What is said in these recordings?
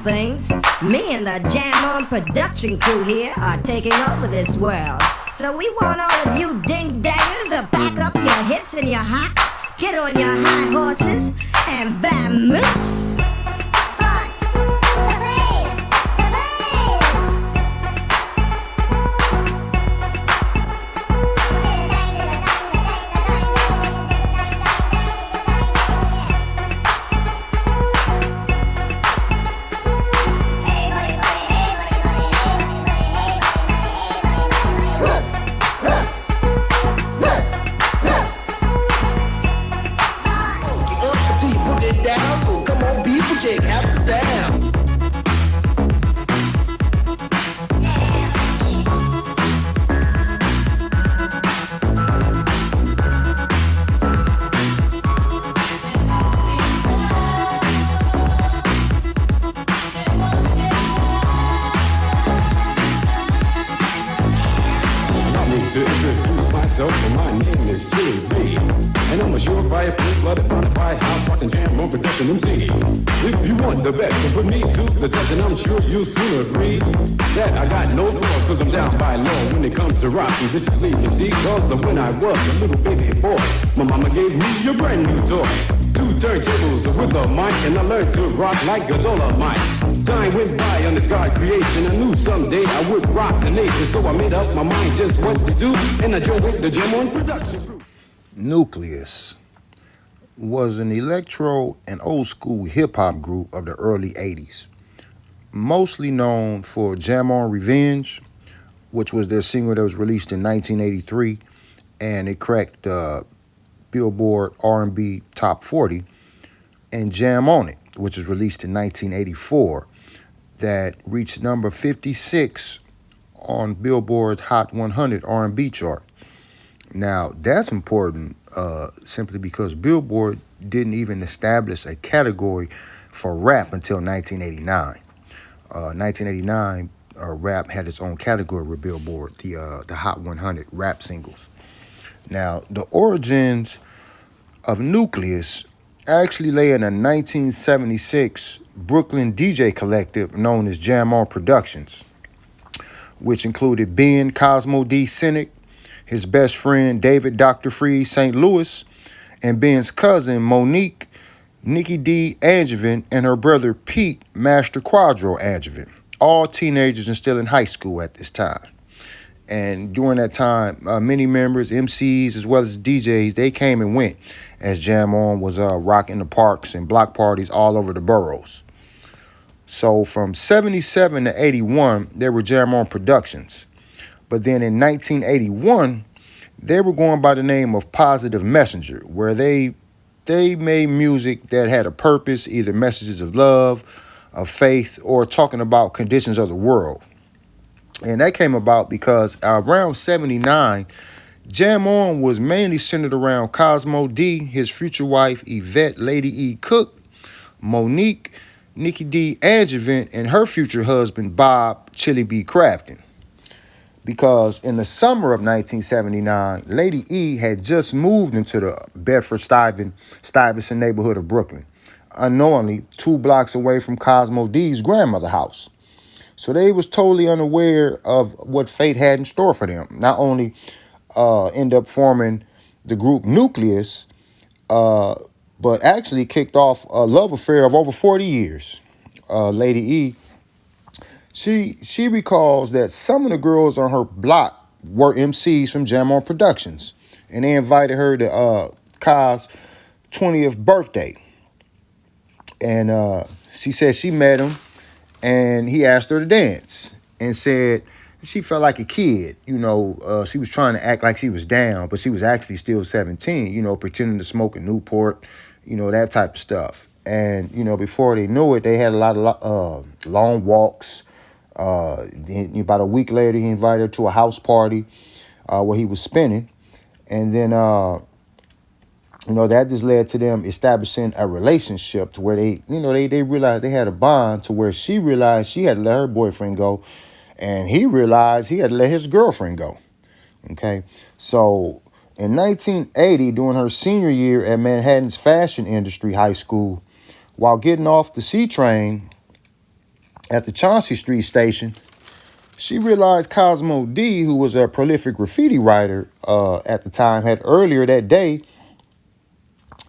things. Me and the Jam On production crew here are taking over this world. So we want all of you ding-dangers to pack up your hips and your hocks, get on your high horses, and vamoose. My name is Chili B, and I'm a surefire, full-blooded, bonafide, house-rockin' jam on production MC. If you want the best, then put me to the test, and I'm sure you'll soon agree that I got no flaws, cause I'm down by law when it comes to rockin' viciously, you see, cause when I was a little baby boy, my mama gave me a brand new toy. 2 turntables with a mic, and I learned to rock like a Dolomite. Time went by on this God creation. I knew someday I would rock the nation, so I made up my mind just what to do, and I joined with the Jam On production crew. Nucleus was an electro and old school hip-hop group of the early 80s, mostly known for Jam On Revenge, which was their single that was released in 1983, and it cracked Billboard R&B Top 40, and Jam On It, which was released in 1984, that reached number 56 on Billboard's Hot 100 R&B chart. Now, that's important simply because Billboard didn't even establish a category for rap until 1989. 1989, rap had its own category with Billboard, the Hot 100 rap singles. Now, the origins of Nucleus actually lay in a 1976 Brooklyn DJ collective known as Jam On Productions, which included Ben Cosmo D. Cynic, his best friend David Dr. Freeze St. Louis, and Ben's cousin Monique Nikki D. Angevin, and her brother Pete Master Quadro Angevin, all teenagers and still in high school at this time. And during that time, many members, MCs, as well as DJs, they came and went as Jam On was rocking the parks and block parties all over the boroughs. So from 77 to 81, there were Jam On Productions. But then in 1981, they were going by the name of Positive Messenger, where they made music that had a purpose, either messages of love, of faith, or talking about conditions of the world. And that came about because around 79, Jam On was mainly centered around Cosmo D, his future wife Yvette Lady E. Cook, Monique Nikki D. Angevin, and her future husband Bob Chili B. Crafton. Because in the summer of 1979, Lady E had just moved into the Bedford-Stuyvesant neighborhood of Brooklyn, unknowingly 2 blocks away from Cosmo D's grandmother's house. So they was totally unaware of what fate had in store for them. Not only end up forming the group Nucleus, but actually kicked off a love affair of over 40 years. Lady E, she recalls that some of the girls on her block were MCs from Jam On Productions, and they invited her to Kai's 20th birthday. And she said she met him, and he asked her to dance and said she felt like a kid. You know, she was trying to act like she was down, but she was actually still 17, you know, pretending to smoke a Newport, you know, that type of stuff. And, you know, before they knew it, they had a lot of long walks. Then about a week later, he invited her to a house party where he was spinning. And then, you know, that just led to them establishing a relationship to where they, you know, they realized they had a bond to where she realized she had to let her boyfriend go, and he realized he had to let his girlfriend go. Okay. So in 1980, during her senior year at Manhattan's Fashion Industry High School, while getting off the C train, at the Chauncey Street station, she realized Cosmo D, who was a prolific graffiti writer at the time, had earlier that day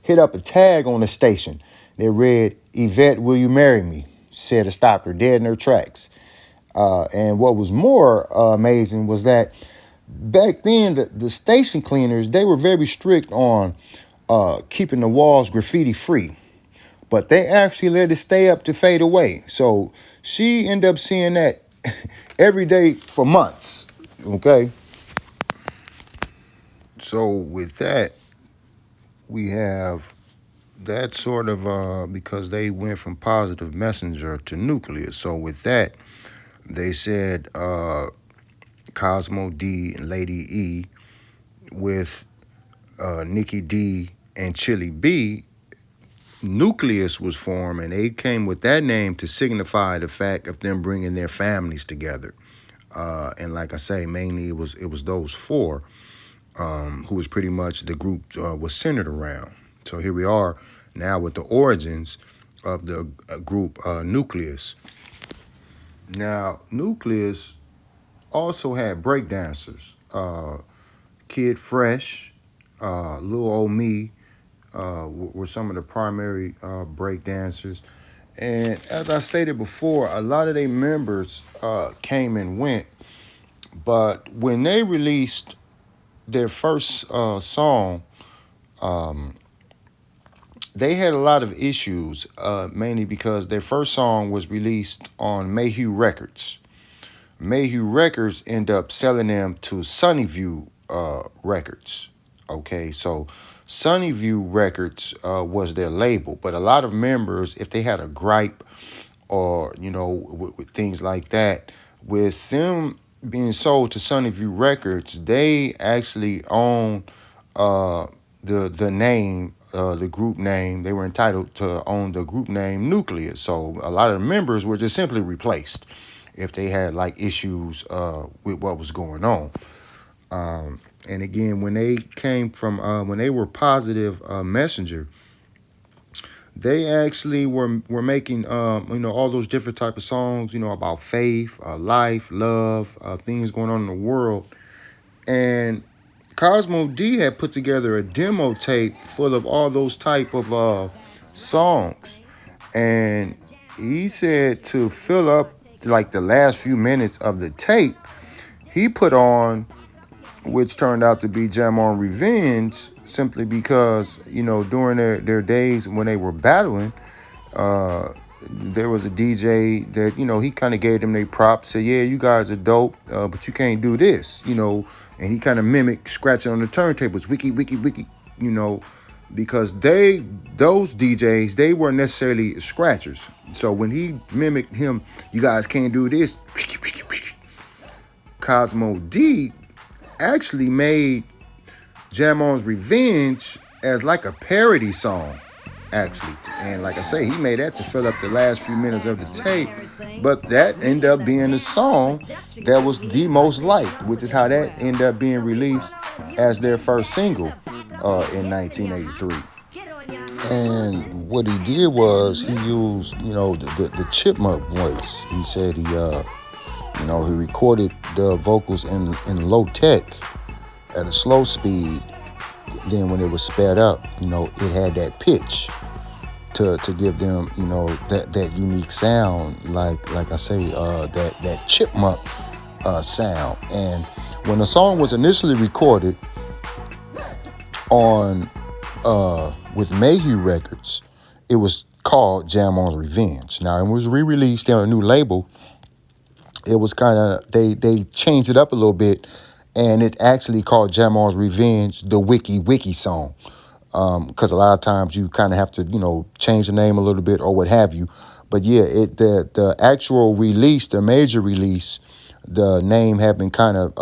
hit up a tag on the station that read, "Yvette, will you marry me?" Said it stopped her dead in her tracks. And what was more amazing was that back then, the station cleaners, they were very strict on keeping the walls graffiti free. But they actually let it stay up to fade away. So she ended up seeing that every day for months. Okay. So with that, we have that sort of because they went from Positive Messenger to Nucleus. So with that, they said Cosmo D and Lady E with Nikki D and Chili B, Nucleus was formed, and they came with that name to signify the fact of them bringing their families together. And like I say, mainly it was those four who was pretty much the group was centered around. So here we are now with the origins of the group Nucleus. Now, Nucleus also had breakdancers. Kid Fresh, Lil Ol' Me were some of the primary break dancers. And as I stated before, a lot of their members came and went. But when they released their first song, they had a lot of issues, mainly because their first song was released on Mayhew Records. Mayhew Records ended up selling them to Sunnyview Records. Okay, so Sunnyview Records was their label, but a lot of members, if they had a gripe or, with things like that, with them being sold to Sunnyview Records, they actually own the name, the group name. They were entitled to own the group name Nucleus. So a lot of the members were just simply replaced if they had like issues with what was going on. And again, when they came from, when they were Positive Messenger, they actually were making, all those different type of songs, about faith, life, love, things going on in the world. And Cosmo D had put together a demo tape full of all those type of songs. And he said to fill up like the last few minutes of the tape, he put on, which turned out to be Jam on Revenge, simply because, during their days when they were battling, there was a DJ that, he kind of gave them their props, said, yeah, you guys are dope, but you can't do this, and he kind of mimicked scratching on the turntables, wiki, wiki, wiki, because those DJs, they weren't necessarily scratchers. So when he mimicked him, you guys can't do this, Cosmo D actually made Jam On's Revenge as like a parody song, actually. And like I say, he made that to fill up the last few minutes of the tape, but that ended up being the song that was the most liked, which is how that ended up being released as their first single in 1983. And what he did was he used, the chipmunk voice. He said he recorded the vocals in low tech at a slow speed. Then when it was sped up, it had that pitch to give them, that unique sound, like I say, that chipmunk sound. And when the song was initially recorded on with Mayhew Records, it was called Jam On's Revenge. Now it was re-released on a new label. It was kind of, they changed it up a little bit, and it actually called Jam On's Revenge, the Wiki song. Because a lot of times you kind of have to, change the name a little bit or what have you. But yeah, the actual release, the major release, the name had been kind of,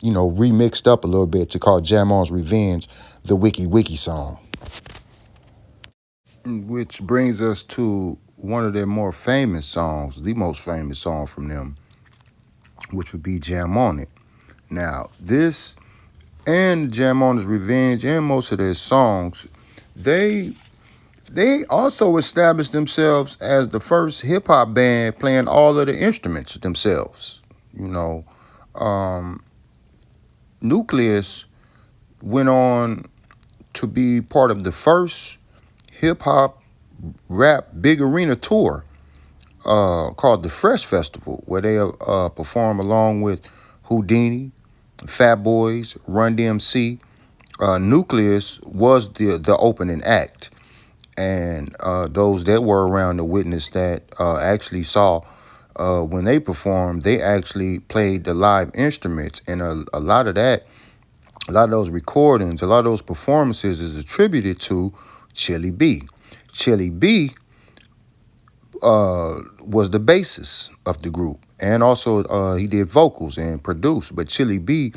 remixed up a little bit to call Jam On's Revenge, the Wiki song. Which brings us to one of their more famous songs, the most famous song from them, which would be Jam On It. Now, this and Jam On His Revenge and most of their songs, they They also established themselves as the first hip hop band playing all of the instruments themselves. You know, Nucleus went on to be part of the first hip hop rap big arena tour called the Fresh Festival, where they perform along with Houdini, Fat Boys, Run DMC. Nucleus was the opening act, and those that were around to witness that actually saw when they performed, they actually played the live instruments, and a lot of those recordings, a lot of those performances is attributed to Chili B. Chili B was the bassist of the group, and also he did vocals and produced. But Chili B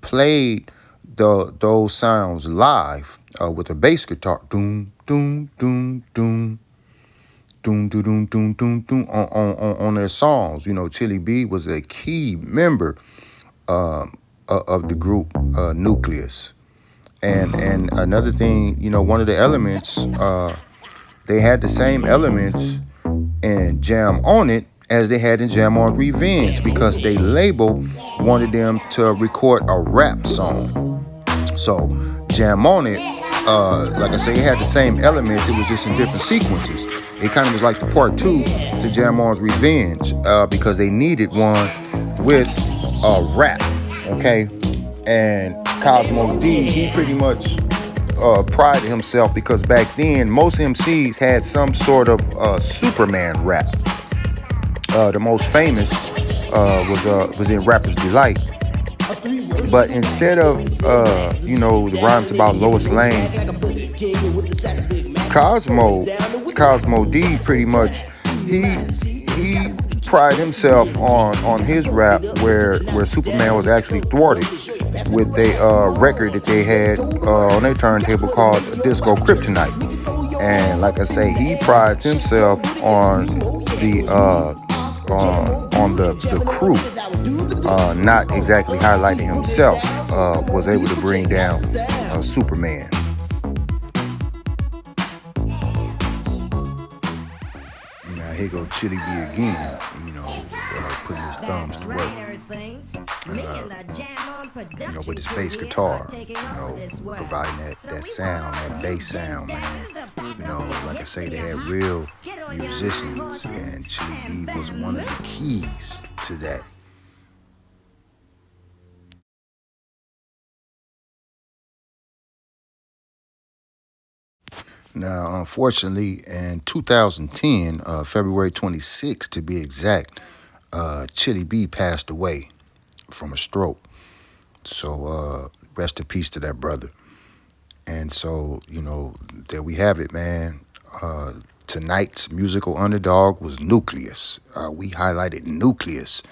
played those sounds live with a bass guitar, doom doom doom doom doom doom doom doom doom doom on their songs. You know, Chili B was a key member of the group Nucleus. And another thing, you know, one of the elements, they had the same elements in Jam On It as they had in Jam On Revenge, because they label wanted them to record a rap song. So Jam On It, like I say, it had the same elements, it was just in different sequences. It kind of was like the part 2 to Jam On's Revenge, because they needed one with a rap, okay? And Cosmo D, he pretty much prided himself, because back then most MCs had some sort of Superman rap. The most famous was in Rapper's Delight. But instead of the rhymes about Lois Lane, Cosmo D pretty much he prided himself on his rap where Superman was actually thwarted with a record that they had on their turntable called Disco Kryptonite. And like I say, he prides himself on the crew, not exactly highlighting himself, was able to bring down Superman. Now here go Chili B again, putting his thumbs to work. With his bass guitar, providing that sound, that bass sound, man. Like I say, they had real musicians, and Chili B was one of the keys to that. Now, unfortunately, in 2010, February 26th to be exact, Chili B passed away from a stroke. So rest in peace to that brother. And so, there we have it, man. Tonight's musical underdog was Nucleus. We highlighted Nucleus.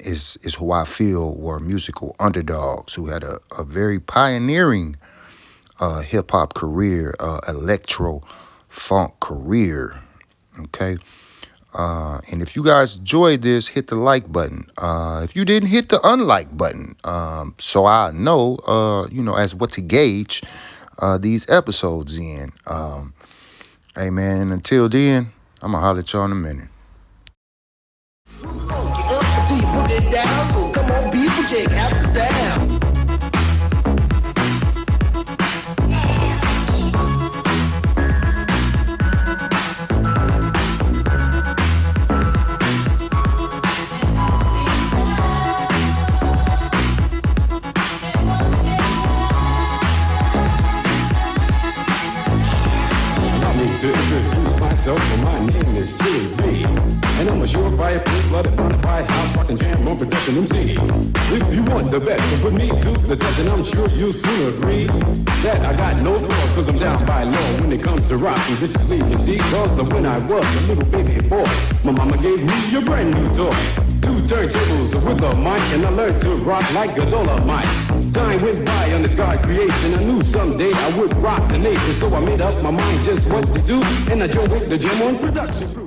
Is who I feel were musical underdogs who had a very pioneering hip-hop career, electro funk career, okay? And if you guys enjoyed this, hit the like button. If you didn't, hit the unlike button. So I know, as what to gauge these episodes in. Hey, man, until then, I'm going to holler at y'all in a minute. My name is Chili B, and I'm a surefire, full-blooded, bonafide, house-fucking jam on production MC. If you want the best, then put me to the test, and I'm sure you'll soon agree that I got no flaws, cause I'm down by law when it comes to rocking viciously. You see, cause when I was a little baby boy, my mama gave me a brand new toy. 2 turntables with a mic, and I learned to rock like a Dolomite. Time went by on this God creation. I knew someday I would rock the nation, so I made up my mind just what to do, and I joined with the Jam On production crew.